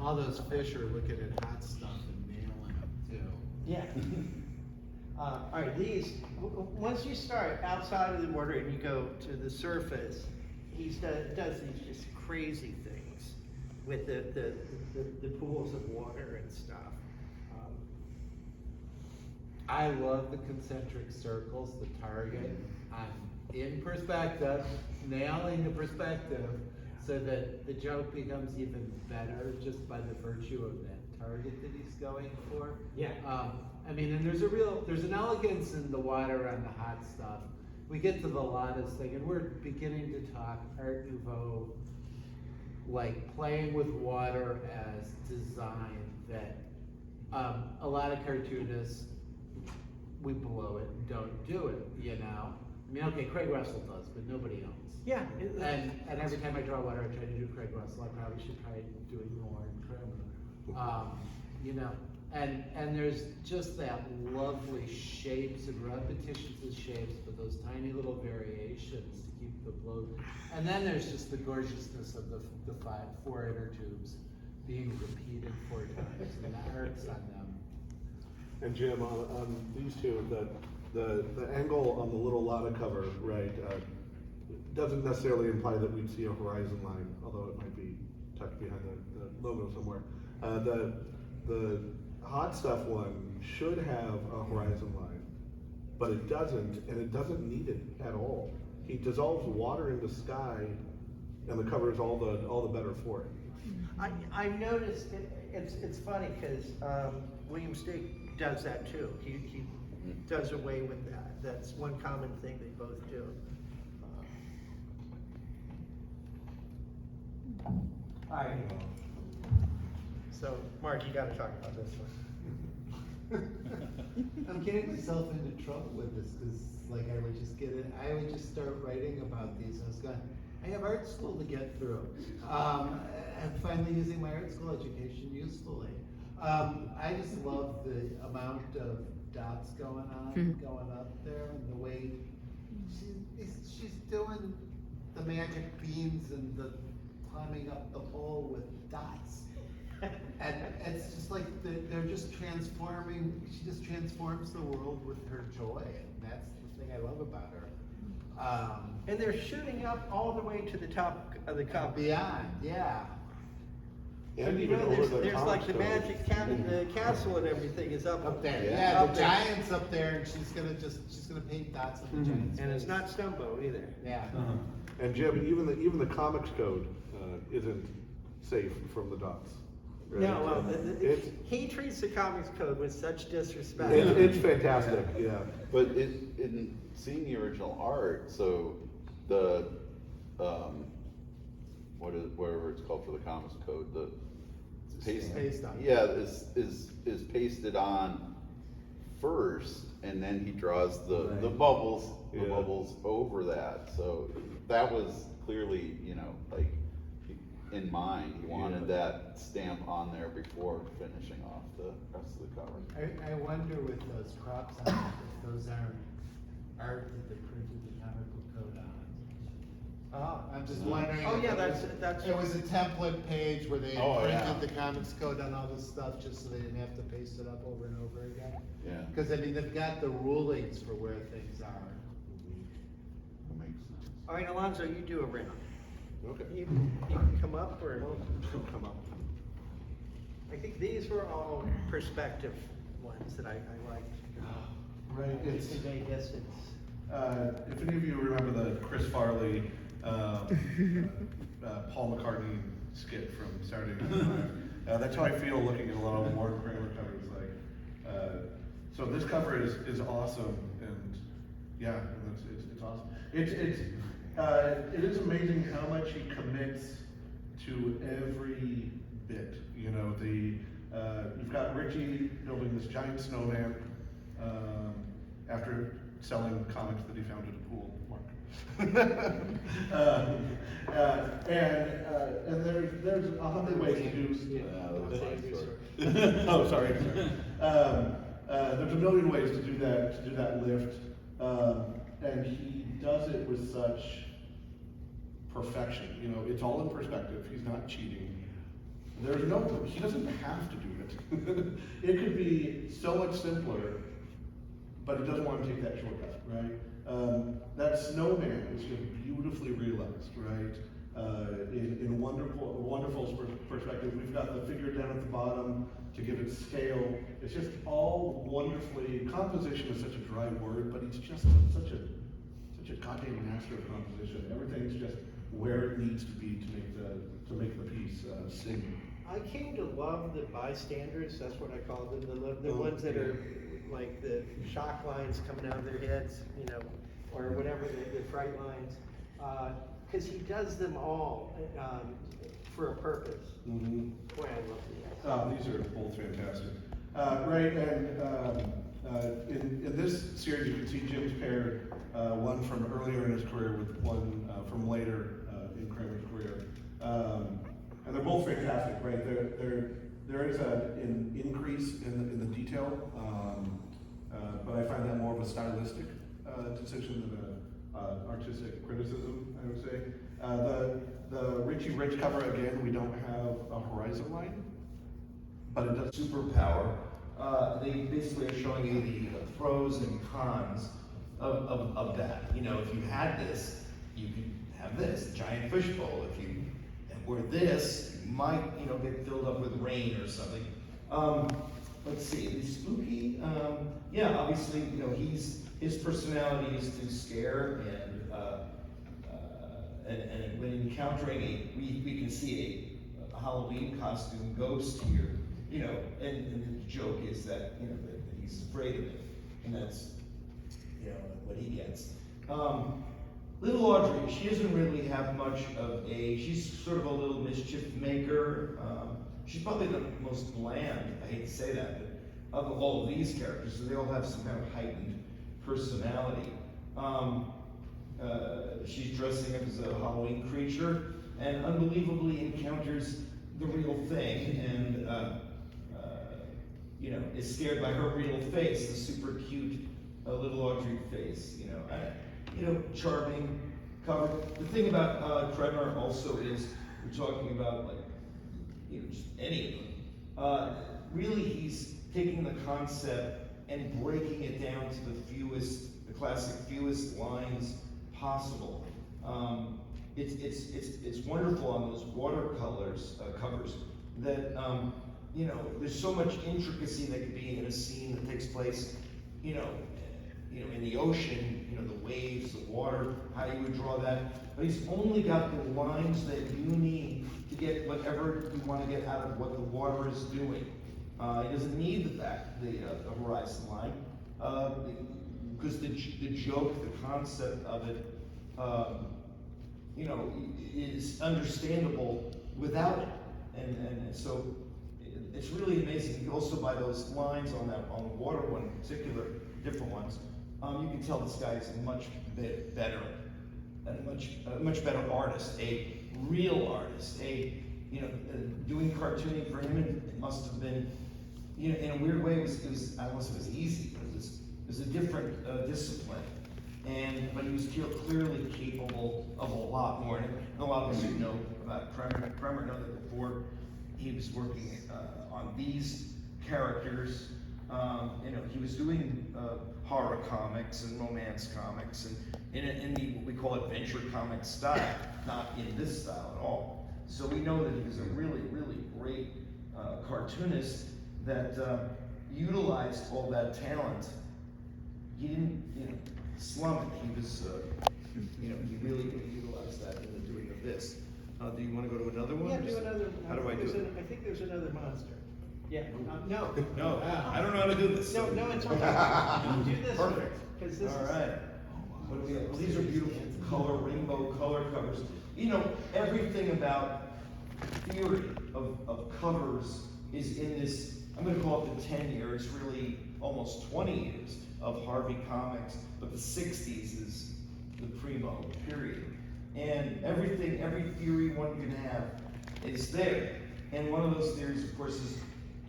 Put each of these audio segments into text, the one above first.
all those fish are looking at hot stuff and nailing it too. Yeah. All right, these, once you start outside of the water and you go to the surface, he does these just crazy things with the pools of water and stuff. I love the concentric circles, the target. I'm in perspective, nailing the perspective, so that the joke becomes even better just by the virtue of that target that he's going for. Yeah. I mean, and there's an elegance in the water and the hot stuff. We get to the Lotta's thing, and we're beginning to talk Art Nouveau, like playing with water as design that a lot of cartoonists, we blow it and don't do it, you know? I mean, okay, Craig Russell does, but nobody else. Yeah. And every time I draw water, I try to do Craig Russell. I probably should try doing more in Kremer. You know, and there's just that lovely shapes and repetitions of shapes, but those tiny little variations to keep the flow. And then there's just the gorgeousness of the four inner tubes being repeated 4 times and the arcs on them. And Jim, on these two, the angle on the little Lotta cover, right, doesn't necessarily imply that we'd see a horizon line, although it might be tucked behind the logo somewhere. The hot stuff one should have a horizon line, but it doesn't, and it doesn't need it at all. He dissolves water into sky, and the cover is all the better for it. I noticed it's funny because William Steig does that too. He does away with that. That's one common thing they both do. All right. So, Mark, you got to talk about this one. I'm getting myself into trouble with this because, like, I would just start writing about these. I was going, I have art school to get through. I'm finally using my art school education usefully. I just love the amount of dots going up there, and the way she's doing the magic beans and the climbing up the pole with dots. And it's just like they're just transforming. She just transforms the world with her joy, and that's the thing I love about her. And they're shooting up all the way to the top of the cup. Beyond, yeah. And You even know, over there's like the Thompson. magic the castle and everything is up there. Yeah. Yeah, Up the there. giant's up there, and she's gonna paint dots on the giant's And it's face. not Stumbo either. Yeah. And Jim, even the comics code isn't safe from the dots. Right? No, well, It's- he treats the comics code with such disrespect. It's fantastic, yeah. But in seeing the original art, so the whatever it's called for the comics code, the Paste on. yeah, is pasted on first, and then he draws the bubbles Yeah. over that. So that was clearly, you know, like in mind. He wanted that stamp on there before finishing off the rest of the cover. I wonder with those crops on it, if those aren't art that they printed the comic book code on. I'm just wondering. Oh, if yeah, it that's. It was a template page where they Oh, printed yeah. the comics code on all this stuff just so they didn't have to paste it up over and over again. Yeah. Because I mean, they've got the rulings for where things are. That makes sense. All right, Alonso, you do a round. Okay. You can come up or, Come up. I think these were all perspective ones that I liked. Right, They it's, convey distance. if any of you remember the Chris Farley, Paul McCartney skit from Saturday Night Live, that's how I feel looking at a lot of the Warren Kremer covers. Like, so this cover is awesome, and yeah, it's awesome. It is amazing how much he commits to every bit. You know, you've got Richie building this giant snowman after selling comics that he found at a pool. Mark. And there's 100 ways to do. Oh, sorry. There's a million ways to do that lift, and he does it with such perfection. You know, it's all in perspective. He's not cheating. there's no, he doesn't have to do it. It could be so much simpler, but he doesn't want to take that shortcut, right? That snowman is just beautifully realized, right? In wonderful perspective. We've got the figure down at the bottom to give it scale. It's just all wonderfully, composition is such a dry word, but he's just such a goddamn master of composition. Everything's just where it needs to be to make the piece sing. I came to love the bystanders, that's what I call them, the ones that are like the shock lines coming out of their heads, you know, or whatever, the fright lines. Because he does them all for a purpose. Mm-hmm. Boy, I love these. These are both fantastic. Right, and in this series, you can see Jim's paired one from earlier in his career with one from later in Kremer's career. And they're both fantastic, right? There is an increase in the detail, but I find that more of a stylistic decision than an artistic criticism, I would say. The Richie Rich cover, again, we don't have a horizon line, but it does. Superpower. They basically are showing you the pros and cons of that. You know, if you had this, you could have this giant fishbowl. If you were this, you might, you know, get filled up with rain or something. Let's see, the spooky. Yeah, obviously, you know, his personality is to scare, and when encountering we can see a Halloween costume ghost here, you know, and the joke is that, you know, that he's afraid of it, and that's, you know, what he gets. Little Audrey, she doesn't really have much of she's sort of a little mischief maker. She's probably the most bland, I hate to say that, but of all of these characters, so they all have some kind of heightened personality. She's dressing up as a Halloween creature and unbelievably encounters the real thing and, you know, is scared by her real face, the super cute little Audrey face, you know, charming cover. The thing about Kremer also is, we're talking about, like, you know, just any of them. Really, he's taking the concept and breaking it down to the classic fewest lines possible. It's wonderful on those watercolors covers that you know, there's so much intricacy that could be in a scene that takes place, you know, in the ocean, you know, the waves, the water, how you would draw that. But he's only got the lines that you need to get whatever you want to get out of what the water is doing. He doesn't need the horizon line, because the joke, the concept of it, you know, is understandable without it, and so it's really amazing. You also, by those lines on the water one in particular, different ones, you can tell this guy is a much better, a much better artist, a real artist, you know, doing cartooning for him, it must have been, you know, in a weird way, it was I don't want to say it was easy, but it was a different discipline. But he was clearly capable of a lot more. And a lot of us who know about Kremer know that before he was working on these characters, you know, he was doing horror comics and romance comics, and in the what we call adventure comic style, not in this style at all. So we know that he was a really, really great cartoonist that utilized all that talent. He didn't, you know, slum it. He was, you know, he really utilized that in the doing of this. Do you want to go to another one? Yeah, do another. How do I do it? I think there's another monster. Yeah, no. No, I don't know how to do this. No, it's okay. Do this. Perfect. Because this All is. right. What do we have? Well, these are beautiful rainbow color covers. You know, everything about theory of covers is in this, I'm going to call it the 10 years, it's really almost 20 years of Harvey comics, but the 60s is the primo period. And everything, every theory one can have is there. And one of those theories, of course, is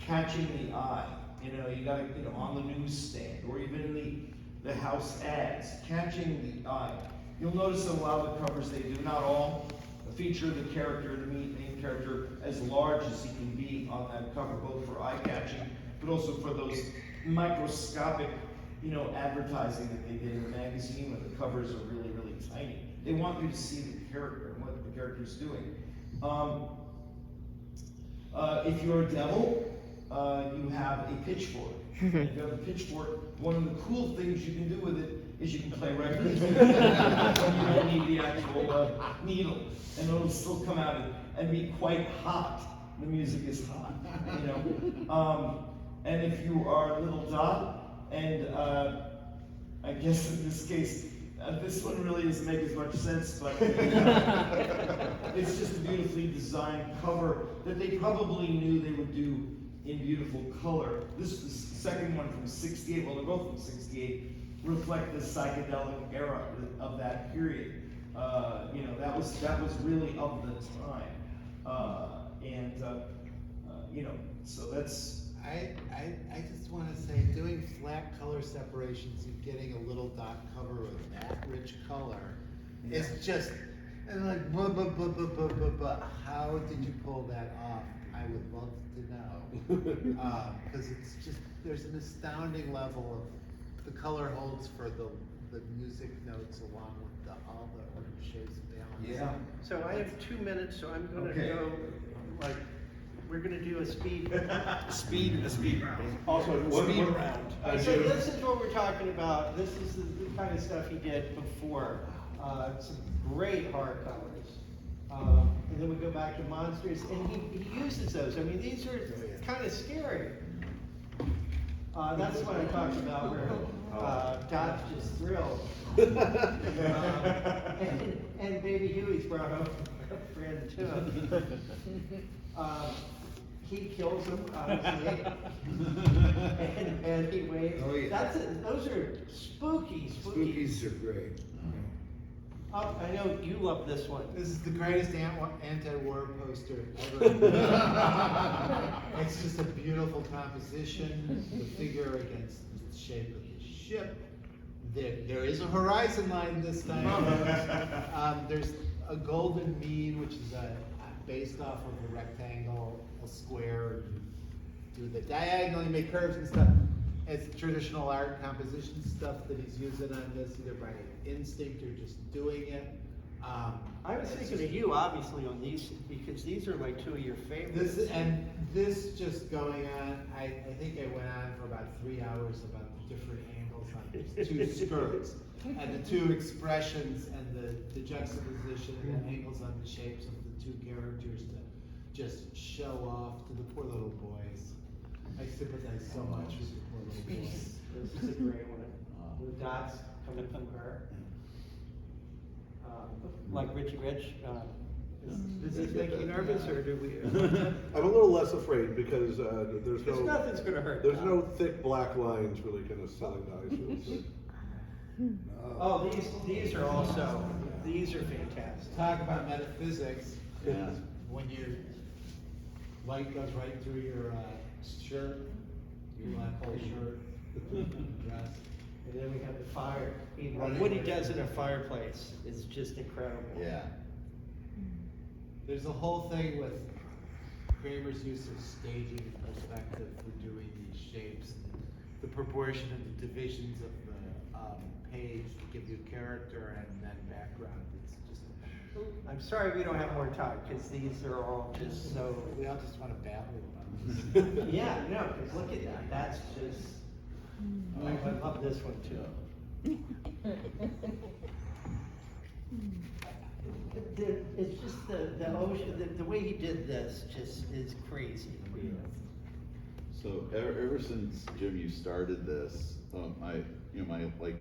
catching the eye. You know, you got to, you know, on the newsstand or even in the house ads, catching the eye. You'll notice that a lot of the covers they do, not all, feature the character, the main character, as large as he can be on that cover, both for eye-catching, but also for those microscopic, advertising that they did in the magazine, where the covers are really, really tiny. They want you to see the character and what the character's doing. If you're a devil, you have a pitchfork. If you have a pitchfork, one of the cool things you can do with it is you can play records. You don't need the actual needle, and it'll still come out and be quite hot. The music is hot, And if you are a little dot, and I guess in this case, this one really doesn't make as much sense, but it's just a beautifully designed cover that they probably knew they would do in beautiful color. This is the second one from '68, well, they're both from '68, reflect the psychedelic era of that period. That was really of the time. So that's, I just wanna say, doing flat color separations and getting a little dot cover of that rich color, it's just, and like, how did you pull that off? I would love to know. Cause it's just, there's an astounding level of, the color holds for the music notes along with all the shades of balance. yeah. So I have 2 minutes, so I'm gonna Okay. go, we're gonna do a speed. Speed round. Also, Speed one round. So this is what we're talking about. This is the kind of stuff he did before. Some great horror colors. And then we go back to monsters, and he uses those. I mean, these are kind of scary. That's what I talked about where Dot's just thrilled. And Baby Huey's brought home a friend too. He kills him, obviously, and he waves. Oh, yeah. Those are spooky. Spookies are great. Oh, I know you love this one. This is the greatest anti-war poster ever. It's just a beautiful composition, the figure against the shape of the ship. There is a horizon line this time. There's a golden mean, which is based off of a rectangle, a square, do the diagonal, you make curves and stuff. It's traditional art composition stuff that he's using on this, either by instinct or just doing it. I was thinking of you, obviously, on these, because these are like 2 of your favorites. This just going on, I think I went on for about 3 hours about the different angles on these two skirts, and the two expressions, and the juxtaposition, and the angles on the shapes of the two characters to just show off to the poor little boys. I sympathize so much with the poor little boys. This is a great one. The dots coming from her. Like Richie Rich. Does this make you nervous, or do we? I'm a little less afraid because there's Because no, nothing's gonna hurt. there's Tom. no thick black lines really kind of selling the eyes. Oh, these are also, these are fantastic. Talk about metaphysics. Yeah. When your light goes right through your shirt, your black hole shirt, dress. And then we have the fire. What he does in a fireplace is just incredible. Yeah. There's a whole thing with Kremer's use of staging and perspective for doing these shapes, and the proportion of the divisions of the page to give you character and then background. It's just, I'm sorry we don't have more time, because these are all just so. we all just want to babble about this. Yeah, no, because look at that, that's just, I love this one too. It's just the ocean, the way he did this just is crazy. So ever since Jim, you started this, my like